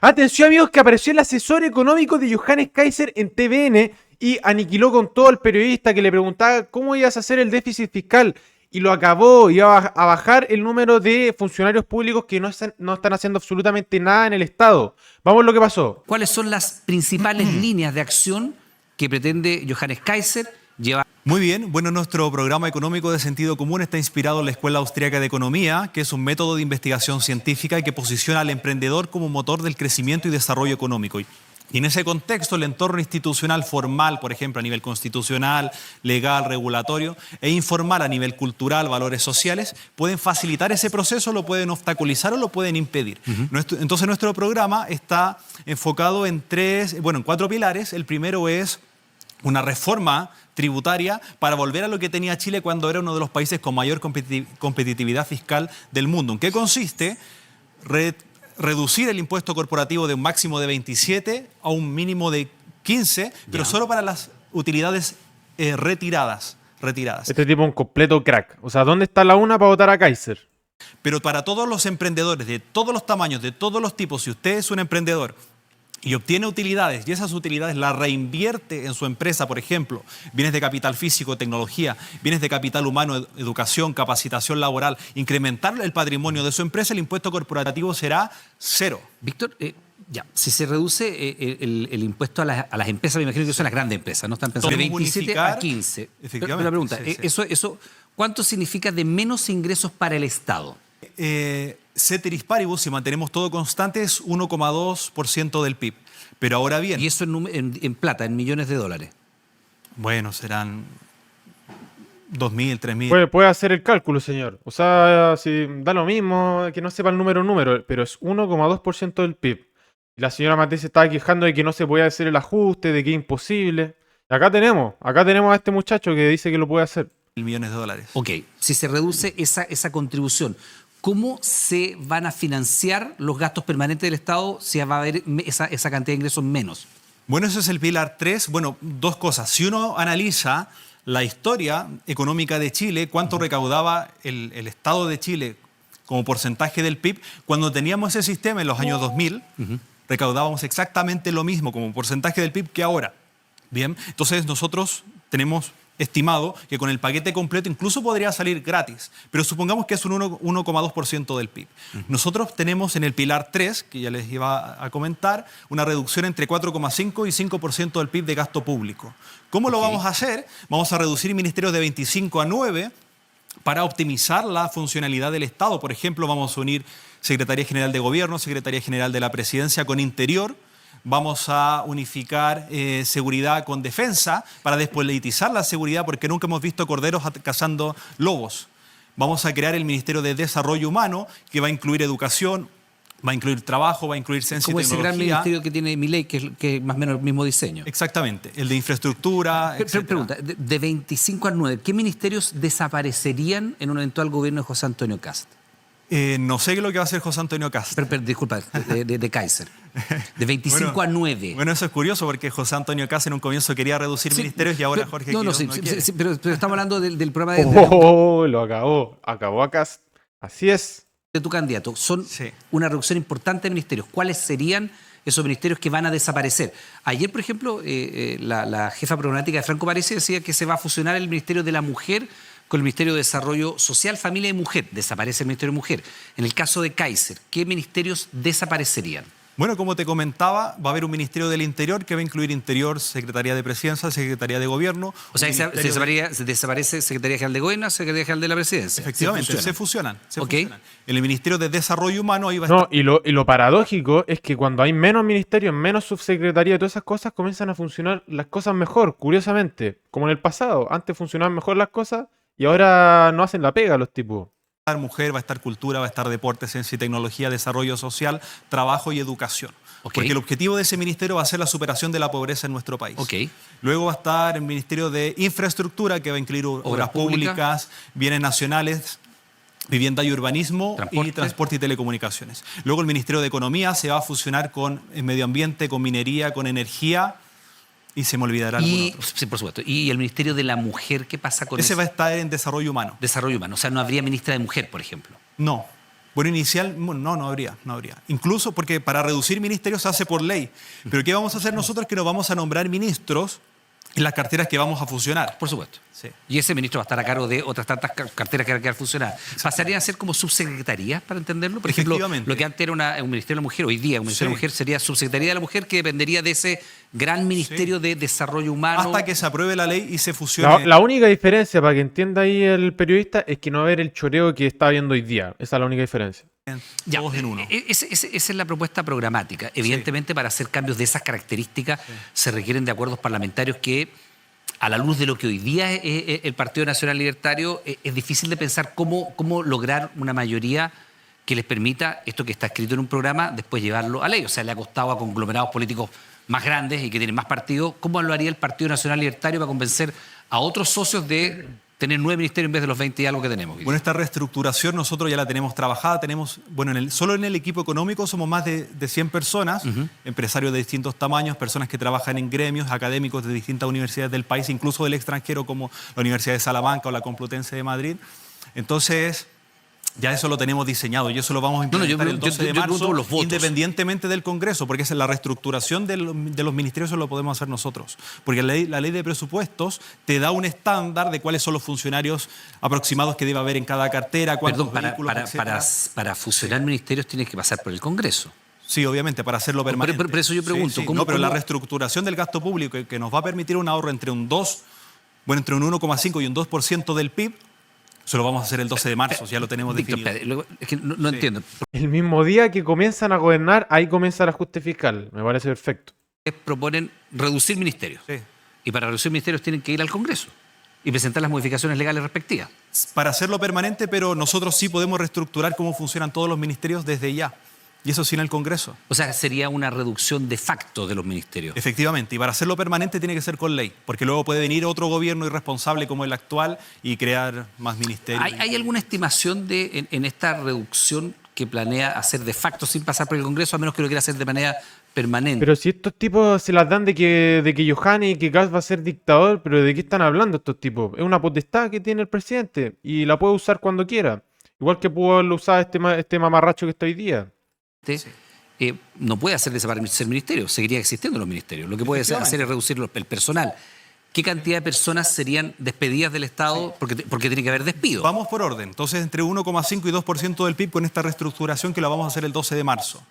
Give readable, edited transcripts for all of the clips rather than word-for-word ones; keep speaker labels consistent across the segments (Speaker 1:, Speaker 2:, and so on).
Speaker 1: Atención amigos, que apareció el asesor económico de Johannes Kaiser en TVN y aniquiló con todo al periodista que le preguntaba cómo ibas a hacer el déficit fiscal y lo acabó, iba a bajar el número de funcionarios públicos que no están haciendo absolutamente nada en el Estado. Vamos a lo que pasó.
Speaker 2: ¿Cuáles son las principales líneas de acción que pretende Johannes Kaiser llevar?
Speaker 3: Muy bien, bueno, nuestro programa económico de sentido común está inspirado en la Escuela Austriaca de Economía, que es un método de investigación científica y que posiciona al emprendedor como motor del crecimiento y desarrollo económico. Y en ese contexto, el entorno institucional formal, por ejemplo, a nivel constitucional, legal, regulatorio, e informal a nivel cultural, valores sociales, pueden facilitar ese proceso, lo pueden obstaculizar o lo pueden impedir. Entonces, nuestro programa está enfocado en cuatro pilares. El primero es una reforma tributaria para volver a lo que tenía Chile cuando era uno de los países con mayor competitividad fiscal del mundo. ¿En qué consiste? Reducir el impuesto corporativo de un máximo de 27 a un mínimo de 15, pero solo para las utilidades retiradas.
Speaker 1: Este tipo es un completo crack. O sea, ¿dónde está la una para votar a Kaiser?
Speaker 3: Pero para todos los emprendedores de todos los tamaños, de todos los tipos, si usted es un emprendedor y obtiene utilidades y esas utilidades las reinvierte en su empresa, por ejemplo, bienes de capital físico, tecnología, bienes de capital humano, educación, capacitación laboral, incrementar el patrimonio de su empresa, el impuesto corporativo será cero.
Speaker 2: Víctor, si se reduce el impuesto a las empresas, me imagino que son las grandes empresas, ¿no? Están pensando de 27 a 15.
Speaker 3: Efectivamente.
Speaker 2: Pero la pregunta,
Speaker 3: Sí.
Speaker 2: Eso, ¿cuánto significa de menos ingresos para el Estado?
Speaker 3: Ceteris paribus, si mantenemos todo constante, es 1,2% del PIB. Pero ahora bien...
Speaker 2: Y eso en plata, en millones de dólares.
Speaker 3: Bueno, serán 2.000, 3.000.
Speaker 1: Puede hacer el cálculo, señor. O sea, si da lo mismo que no sepa el número, pero es 1,2% del PIB. Y la señora Matei se estaba quejando de que no se puede hacer el ajuste, de que es imposible. Y acá tenemos a este muchacho que dice que lo puede hacer.
Speaker 3: Millones de dólares.
Speaker 2: Ok, si se reduce esa contribución, ¿cómo se van a financiar los gastos permanentes del Estado si va a haber esa cantidad de ingresos menos?
Speaker 3: Bueno, ese es el pilar 3. Bueno, dos cosas. Si uno analiza la historia económica de Chile, cuánto recaudaba el Estado de Chile como porcentaje del PIB, cuando teníamos ese sistema en los años 2000, recaudábamos exactamente lo mismo como porcentaje del PIB que ahora. Bien, entonces nosotros tenemos estimado que con el paquete completo incluso podría salir gratis, pero supongamos que es un 1,2% del PIB. Nosotros tenemos en el pilar 3, que ya les iba a comentar, una reducción entre 4,5 y 5% del PIB de gasto público. ¿Cómo lo vamos a hacer? Vamos a reducir ministerios de 25 a 9 para optimizar la funcionalidad del Estado. Por ejemplo, vamos a unir Secretaría General de Gobierno, Secretaría General de la Presidencia con Interior. Vamos a unificar seguridad con defensa para despolitizar la seguridad, porque nunca hemos visto corderos cazando lobos. Vamos a crear el Ministerio de Desarrollo Humano, que va a incluir educación, va a incluir trabajo, va a incluir ciencia y tecnología.
Speaker 2: Como ese gran ministerio que tiene Milei, que es más o menos el mismo diseño.
Speaker 3: Exactamente, el de infraestructura, etc.
Speaker 2: Pregunta, de 25 a 9, ¿qué ministerios desaparecerían en un eventual gobierno de José Antonio Kast?
Speaker 3: No sé qué es lo que va a hacer José Antonio Kast.
Speaker 2: Disculpa, de Kaiser. De 25 a 9.
Speaker 3: Bueno, eso es curioso porque José Antonio Kast en un comienzo quería reducir ministerios y ahora Jorge Quiroz no quiere.
Speaker 2: Pero estamos hablando del programa de...
Speaker 1: Lo acabó a Kast. Así es.
Speaker 2: De tu candidato. Son una reducción importante de ministerios. ¿Cuáles serían esos ministerios que van a desaparecer? Ayer, por ejemplo, la jefa programática de Franco Parisi decía que se va a fusionar el Ministerio de la Mujer con el Ministerio de Desarrollo Social, Familia y Mujer. Desaparece el Ministerio de Mujer. En el caso de Kaiser, ¿qué ministerios desaparecerían?
Speaker 3: Bueno, como te comentaba, va a haber un Ministerio del Interior que va a incluir Interior, Secretaría de Presidencia, Secretaría de Gobierno.
Speaker 2: O sea, desaparece Secretaría General de Gobierno, Secretaría General de la Presidencia.
Speaker 3: Efectivamente, se fusionan. En el Ministerio de Desarrollo Humano ahí va a estar...
Speaker 1: Y lo paradójico es que cuando hay menos ministerios, menos subsecretaría y todas esas cosas, comienzan a funcionar las cosas mejor, curiosamente. Como en el pasado, antes funcionaban mejor las cosas y ahora no hacen la pega los tipos.
Speaker 3: Va a estar mujer, va a estar cultura, va a estar deporte, ciencia y tecnología, desarrollo social, trabajo y educación. Porque el objetivo de ese ministerio va a ser la superación de la pobreza en nuestro país. Luego va a estar el Ministerio de Infraestructura, que va a incluir obras públicas, bienes nacionales, vivienda y urbanismo, y transporte y telecomunicaciones. Luego el Ministerio de Economía se va a fusionar con medio ambiente, con minería, con energía. Y se me olvidará algún otro.
Speaker 2: Sí, por supuesto. ¿Y el Ministerio de la Mujer, qué pasa con
Speaker 3: ese? Ese va a estar en Desarrollo Humano.
Speaker 2: Desarrollo Humano. O sea, no habría ministra de Mujer, por ejemplo.
Speaker 3: No. Bueno, no habría. Incluso porque para reducir ministerios se hace por ley. Pero ¿qué vamos a hacer nosotros? Que nos vamos a nombrar ministros en las carteras que vamos a fusionar.
Speaker 2: Por supuesto.
Speaker 3: Sí.
Speaker 2: Y ese ministro va a estar a cargo de otras tantas carteras que van a quedar funcionadas. ¿Pasarían a ser como subsecretarías, para entenderlo? Por ejemplo, lo que antes era un Ministerio de la Mujer, hoy día un Ministerio de la Mujer sería Subsecretaría de la Mujer, que dependería de ese gran Ministerio de Desarrollo Humano.
Speaker 3: Hasta que se apruebe la ley y se fusione.
Speaker 1: La única diferencia, para que entienda ahí el periodista, es que no va a haber el choreo que está viendo hoy día. Esa es la única diferencia.
Speaker 2: Todos en uno. Esa es la propuesta programática. Evidentemente, para hacer cambios de esas características se requieren de acuerdos parlamentarios que, a la luz de lo que hoy día es el Partido Nacional Libertario, es difícil de pensar cómo lograr una mayoría que les permita esto que está escrito en un programa, después llevarlo a ley. O sea, le ha costado a conglomerados políticos más grandes y que tienen más partidos. ¿Cómo lo haría el Partido Nacional Libertario para convencer a otros socios de tener 9 ministerios en vez de los 20 y algo que tenemos?
Speaker 3: Bueno, esta reestructuración nosotros ya la tenemos trabajada. Solo en el equipo económico somos más de 100 personas, empresarios de distintos tamaños, personas que trabajan en gremios, académicos de distintas universidades del país, incluso del extranjero, como la Universidad de Salamanca o la Complutense de Madrid. Entonces, ya eso lo tenemos diseñado y eso lo vamos a implementar el 12 de marzo, independientemente del Congreso, porque la reestructuración de los ministerios eso lo podemos hacer nosotros. Porque la ley de presupuestos te da un estándar de cuáles son los funcionarios aproximados que debe haber en cada cartera, cuántos vehículos,
Speaker 2: para fusionar ministerios tienes que pasar por el Congreso.
Speaker 3: Sí, obviamente, para hacerlo permanente.
Speaker 2: Por eso yo pregunto.
Speaker 3: Pero la reestructuración del gasto público que nos va a permitir un ahorro entre un 1,5 y un 2% del PIB, eso lo vamos a hacer el 12 de marzo, ya lo tenemos definido.
Speaker 2: Es que no entiendo.
Speaker 1: El mismo día que comienzan a gobernar, ahí comienza el ajuste fiscal. Me parece perfecto.
Speaker 2: Proponen reducir ministerios.
Speaker 3: Sí.
Speaker 2: Y para reducir ministerios tienen que ir al Congreso y presentar las modificaciones legales respectivas.
Speaker 3: Para hacerlo permanente, pero nosotros sí podemos reestructurar cómo funcionan todos los ministerios desde ya. Y eso sí en el Congreso.
Speaker 2: O sea, sería una reducción de facto de los ministerios.
Speaker 3: Efectivamente, y para hacerlo permanente tiene que ser con ley, porque luego puede venir otro gobierno irresponsable como el actual y crear más ministerios.
Speaker 2: ¿Hay alguna estimación en esta reducción que planea hacer de facto sin pasar por el Congreso, a menos que lo quiera hacer de manera permanente?
Speaker 1: Pero si estos tipos se las dan de que Iohannis y que Kast va a ser dictador, ¿pero de qué están hablando estos tipos? Es una potestad que tiene el presidente y la puede usar cuando quiera. Igual que pudo usar este mamarracho que está hoy día.
Speaker 2: No puede hacer desaparecer el ministerio, seguiría existiendo los ministerios. Lo que puede hacer es reducir el personal. ¿Qué cantidad de personas serían despedidas del Estado? Porque tiene que haber despido.
Speaker 3: Vamos por orden. Entonces, entre 1,5 y 2% del PIB con esta reestructuración que la vamos a hacer el 12 de marzo.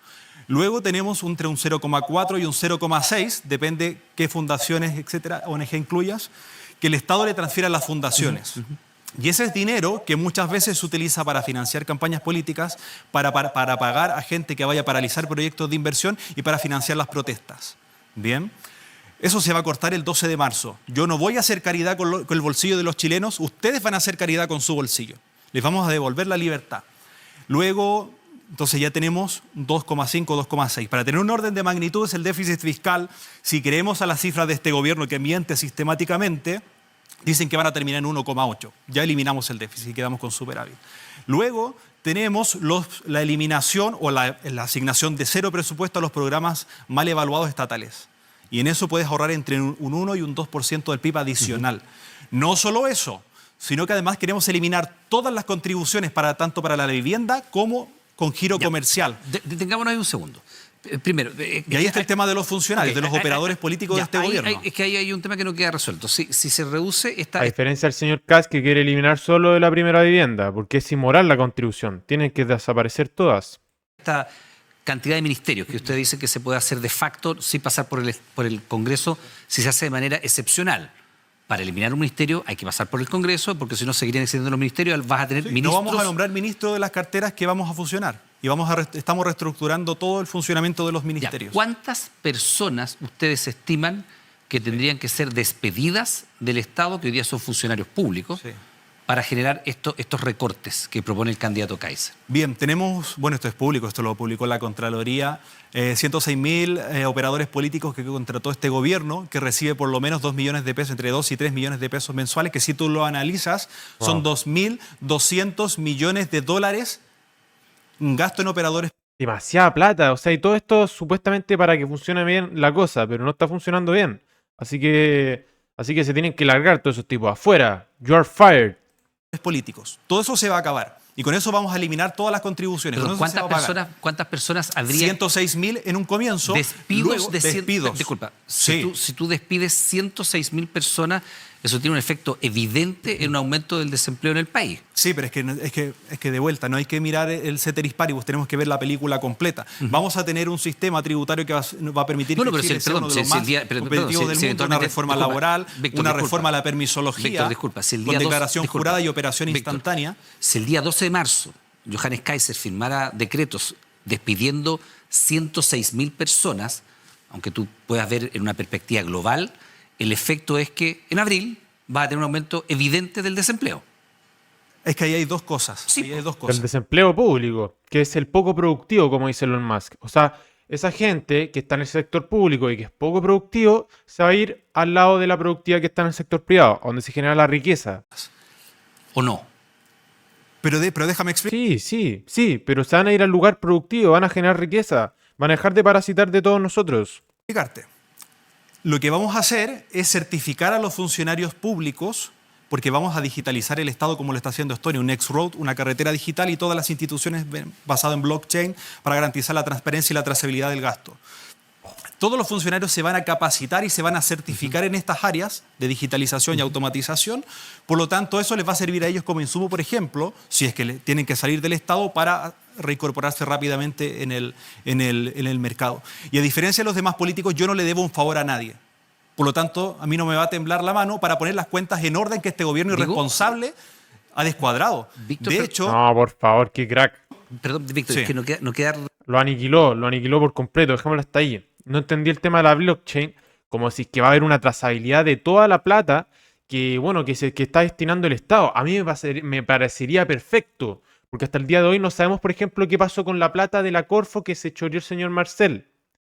Speaker 3: Luego tenemos entre un 0,4 y un 0,6, depende qué fundaciones, etcétera, ONG incluyas, que el Estado le transfiera a las fundaciones. Y ese es dinero que muchas veces se utiliza para financiar campañas políticas, para pagar a gente que vaya a paralizar proyectos de inversión y para financiar las protestas. Bien, eso se va a cortar el 12 de marzo. Yo no voy a hacer caridad con el bolsillo de los chilenos, ustedes van a hacer caridad con su bolsillo. Les vamos a devolver la libertad. Luego, entonces ya tenemos 2,5, 2,6. Para tener un orden de magnitud es el déficit fiscal. Si creemos a las cifras de este gobierno que miente sistemáticamente, dicen que van a terminar en 1,8. Ya eliminamos el déficit y quedamos con superávit. Luego tenemos la eliminación o la asignación de cero presupuesto a los programas mal evaluados estatales. Y en eso puedes ahorrar entre un 1 y un 2% del PIB adicional. No solo eso, sino que además queremos eliminar todas las contribuciones tanto para la vivienda como con giro comercial.
Speaker 2: Detengámonos ahí un segundo. Primero,
Speaker 3: y ahí está el tema de los funcionarios, de los operadores políticos de este gobierno.
Speaker 2: Es que ahí hay un tema que no queda resuelto. Si se reduce esta...
Speaker 1: A diferencia del señor Kast, que quiere eliminar solo de la primera vivienda, porque es inmoral la contribución. Tienen que desaparecer todas.
Speaker 2: Esta cantidad de ministerios que usted dice que se puede hacer de facto sin pasar por el Congreso, si se hace de manera excepcional. Para eliminar un ministerio hay que pasar por el Congreso, porque si no seguirían existiendo los ministerios, vas a tener ministros...
Speaker 3: No vamos a nombrar ministros de las carteras que vamos a fusionar. Y estamos reestructurando todo el funcionamiento de los ministerios.
Speaker 2: ¿Cuántas personas ustedes estiman que tendrían que ser despedidas del Estado, que hoy día son funcionarios públicos, para generar estos recortes que propone el candidato Kaiser?
Speaker 3: Bien, tenemos, esto es público, esto lo publicó la Contraloría, 106.000 operadores políticos que contrató este gobierno, que recibe por lo menos 2 millones de pesos, entre 2 y 3 millones de pesos mensuales, que si tú lo analizas, son 2.200 millones de dólares un gasto en operadores.
Speaker 1: Demasiada plata, o sea, y todo esto supuestamente para que funcione bien la cosa, pero no está funcionando bien. Así que se tienen que largar todos esos tipos afuera. You are fired.
Speaker 3: Políticos. Todo eso se va a acabar. Y con eso vamos a eliminar todas las contribuciones.
Speaker 2: Pero
Speaker 3: Con eso se va a pagar.
Speaker 2: ¿cuántas personas habría?
Speaker 3: 106.000 en un comienzo.
Speaker 2: Despidos
Speaker 3: luego, despidos.
Speaker 2: Disculpa,
Speaker 3: Sí.
Speaker 2: si tú despides 106.000 personas, eso tiene un efecto evidente en un aumento del desempleo en el país.
Speaker 3: Sí, pero es que de vuelta, no hay que mirar el ceteris paribus, tenemos que ver la película completa. Vamos a tener un sistema tributario que va a permitir que Chile sea uno de los más competitivos del mundo, una reforma laboral, una reforma a la permisología, con declaración jurada y operación instantánea.
Speaker 2: Si el día 12 de marzo Johannes Kaiser firmara decretos despidiendo 106.000 personas, aunque tú puedas ver en una perspectiva global, el efecto es que en abril va a tener un aumento evidente del desempleo.
Speaker 3: Es que ahí hay dos cosas.
Speaker 2: Sí,
Speaker 3: ahí hay dos
Speaker 1: El
Speaker 3: cosas.
Speaker 1: desempleo público, que es el poco productivo, como dice Elon Musk. O sea, esa gente que está en el sector público y que es poco productivo, se va a ir al lado de la productividad que está en el sector privado, donde se genera la riqueza.
Speaker 2: ¿O no?
Speaker 3: Pero déjame explicar.
Speaker 1: Sí, pero se van a ir al lugar productivo, van a generar riqueza, van a dejar de parasitar de todos nosotros.
Speaker 3: Lo que vamos a hacer es certificar a los funcionarios públicos, porque vamos a digitalizar el Estado como lo está haciendo Estonia, un X-Road, una carretera digital y todas las instituciones basadas en blockchain para garantizar la transparencia y la trazabilidad del gasto. Todos los funcionarios se van a capacitar y se van a certificar en estas áreas de digitalización y automatización. Por lo tanto, eso les va a servir a ellos como insumo, por ejemplo, si es que tienen que salir del Estado para reincorporarse rápidamente en el mercado. Y a diferencia de los demás políticos, yo no le debo un favor a nadie. Por lo tanto, a mí no me va a temblar la mano para poner las cuentas en orden que este gobierno irresponsable ha descuadrado.
Speaker 2: Víctor,
Speaker 3: de hecho...
Speaker 1: No, por favor, qué crack.
Speaker 2: Perdón, Víctor,
Speaker 3: Sí.
Speaker 2: es que no queda...
Speaker 1: Lo aniquiló por completo, dejémoslo hasta ahí. No entendí el tema de la blockchain, como si es que va a haber una trazabilidad de toda la plata que, bueno, que está destinando el Estado. A mí me parecería perfecto, porque hasta el día de hoy no sabemos, por ejemplo, qué pasó con la plata de la Corfo que se choreó el señor Marcel.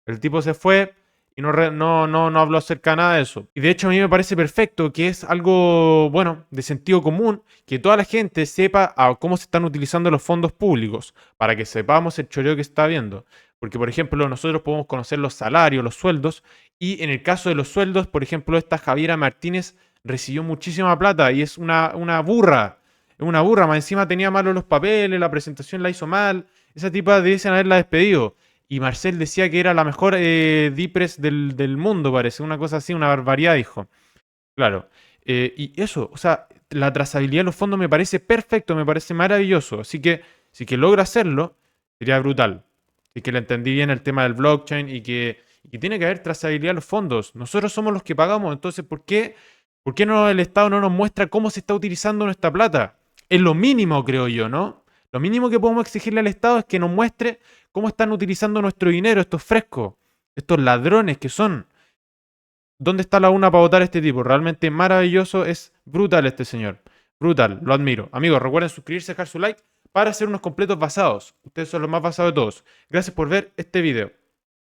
Speaker 1: El tipo se fue y no habló acerca de nada de eso. Y de hecho a mí me parece perfecto, que es algo, bueno, de sentido común, que toda la gente sepa cómo se están utilizando los fondos públicos, para que sepamos el choreo que está habiendo. Porque, por ejemplo, nosotros podemos conocer los salarios, los sueldos, y en el caso de los sueldos, por ejemplo, esta Javiera Martínez recibió muchísima plata y es una burra. Es una burra, más encima tenía malos los papeles, la presentación la hizo mal. Esa tipa dicen haberla despedido. Y Marcel decía que era la mejor Dipres del mundo, parece. Una cosa así, una barbaridad, dijo. Claro. Y eso, o sea, la trazabilidad de los fondos me parece perfecto, me parece maravilloso. Así que, si que logra hacerlo, sería brutal. Y que le entendí bien el tema del blockchain y que tiene que haber trazabilidad de los fondos. Nosotros somos los que pagamos, entonces, ¿por qué el Estado no nos muestra cómo se está utilizando nuestra plata? Es lo mínimo, creo yo, ¿no? Lo mínimo que podemos exigirle al Estado es que nos muestre cómo están utilizando nuestro dinero, estos frescos, estos ladrones que son. ¿Dónde está la una para votar a este tipo? Realmente maravilloso, es brutal este señor. Brutal, lo admiro. Amigos, recuerden suscribirse, dejar su like para hacer unos completos basados. Ustedes son los más basados de todos. Gracias por ver este video.